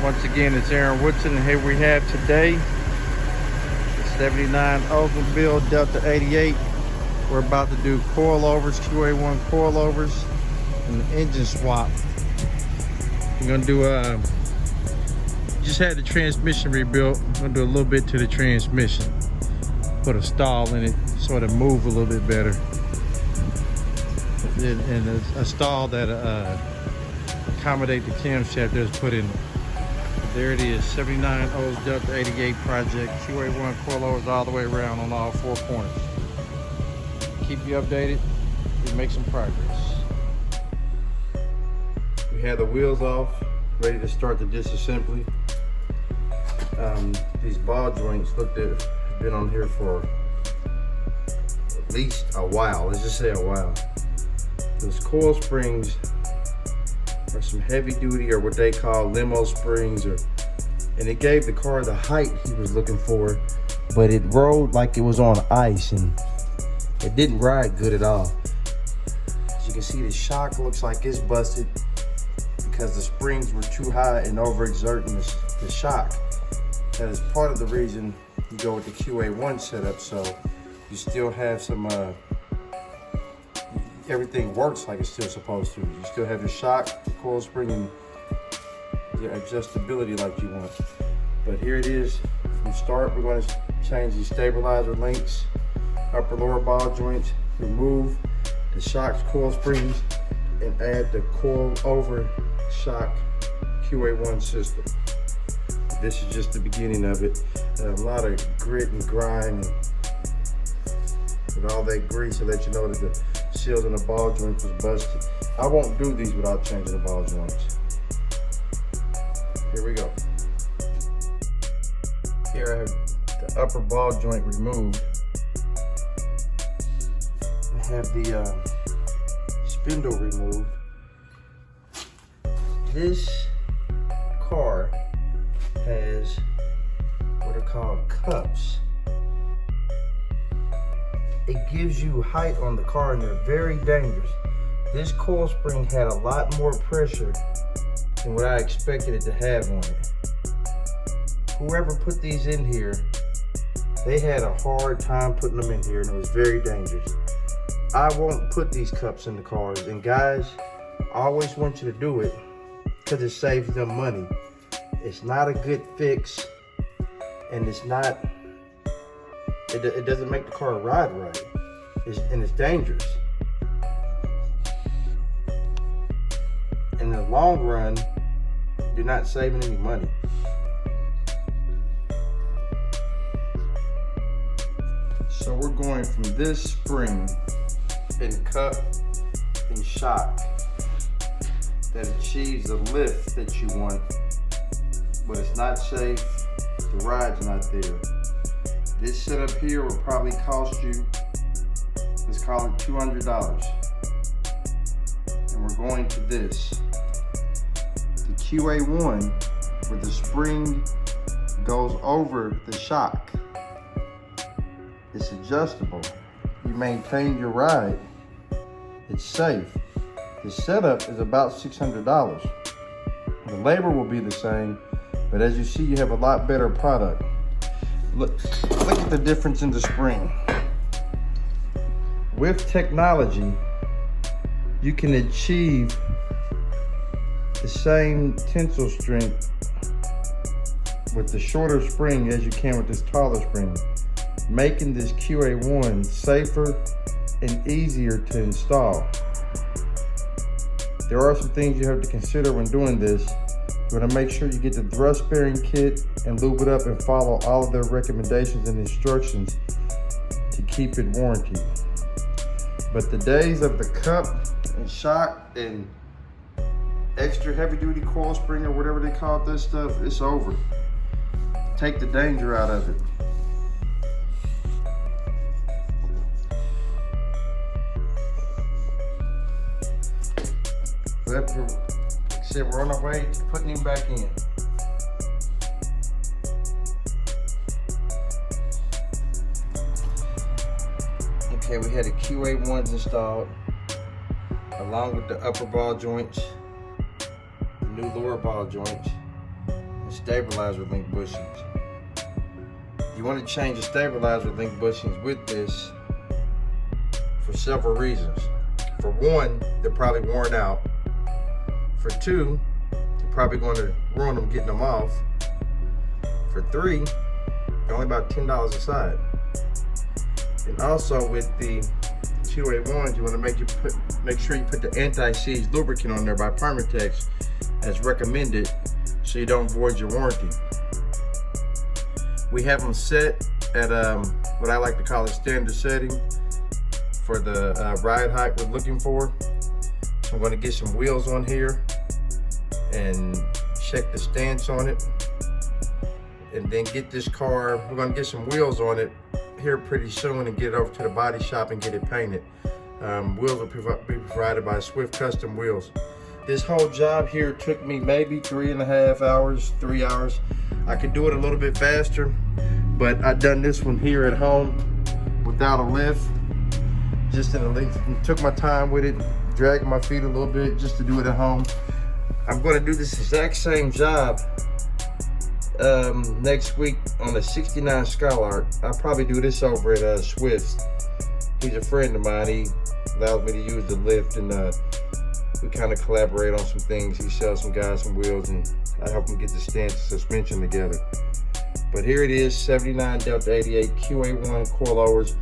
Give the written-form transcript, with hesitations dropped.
Once again, it's Aaron Woodson, and here we have today the 79 Oldsmobile Delta 88. We're about to do coilovers, QA1 coilovers, and the engine swap. We're gonna do just had the transmission rebuilt. I'm gonna do a little bit to the transmission. Put a stall in it, so it'll move a little bit better. And a stall that accommodate the camshaft that's put in it. There it is, 79 Olds Delta 88 project, QA1 coilovers all the way around on all four corners. Keep you updated, we make some progress. We have the wheels off, ready to start the disassembly. These ball joints have been on here for at least a while, let's just say a while. Those coil springs are some heavy duty, or what they call limo springs, and it gave the car the height he was looking for, but it rode like it was on ice and it didn't ride good at all. As you can see, the shock looks like it's busted because the springs were too high and overexerting the shock. That is part of the reason you go with the QA1 setup, so you still have some everything works like it's still supposed to. You still have your shock, the coil spring, and your adjustability like you want. But here it is. From start, we're going to change the stabilizer links, upper lower ball joints, remove the shocks, coil springs, and add the coil over shock QA1 system. This is just the beginning of it. A lot of grit and grind with all that grease to let you know that the seals on the ball joints was busted. I won't do these without changing the ball joints. Here we go. Here I have the upper ball joint removed. I have the spindle removed. This car has what are called cups. It gives you height on the car, and they're very dangerous. This coil spring had a lot more pressure than what I expected it to have on it. Whoever put these in here, they had a hard time putting them in here, and it was very dangerous. I won't put these cups in the cars, and guys, I always want you to do it because it saves them money. It's not a good fix, and it's not, it doesn't make the car ride right, and it's dangerous. In the long run, you're not saving any money. So we're going from this spring and cup and shock that achieves the lift that you want, but it's not safe, the ride's not there. This setup here will probably cost you, let's call it $200. And we're going to this. The QA1, where the spring goes over the shock. It's adjustable. You maintain your ride. It's safe. The setup is about $600. The labor will be the same, but as you see, you have a lot better product. Look at the difference in the spring. With technology, you can achieve the same tensile strength with the shorter spring as you can with this taller spring, making this QA1 safer and easier to install. There are some things you have to consider when doing this. You want to make sure you get the thrust bearing kit and lube it up and follow all of their recommendations and instructions to keep it warranted. But the days of the cup and shock and extra heavy duty coil spring or whatever they call this stuff, it's over. Take the danger out of it. But we're on our way to putting him back in. Okay, we had the QA1s installed along with the upper ball joints, the new lower ball joints. and stabilizer link bushings. You want to change the stabilizer link bushings with this for several reasons. For one, they're probably worn out. For two, you're probably going to ruin them getting them off. For three, they're only about $10 a side. And also with the QA1s, you want to make sure you put the anti-seize lubricant on there by Permatex as recommended, so you don't void your warranty. We have them set at what I like to call a standard setting for the ride height we're looking for. So I'm going to get some wheels on here and check the stance on it, and then get this car, we're going to get some wheels on it here pretty soon and get it over to the body shop and get it painted. Wheels will be provided by Swift Custom Wheels. This whole job here took me maybe 3.5 hours, 3 hours. I could do it a little bit faster, but I done this one here at home without a lift. Just in a lift, took my time with it, dragging my feet a little bit just to do it at home. I'm going to do this exact same job next week on a '69 Skylark. I'll probably do this over at Swift's. He's a friend of mine. He allows me to use the lift, and we kind of collaborate on some things. He sells some guys some wheels, and I help him get the stance and suspension together. But here it is, '79 Delta 88 QA1 coilovers.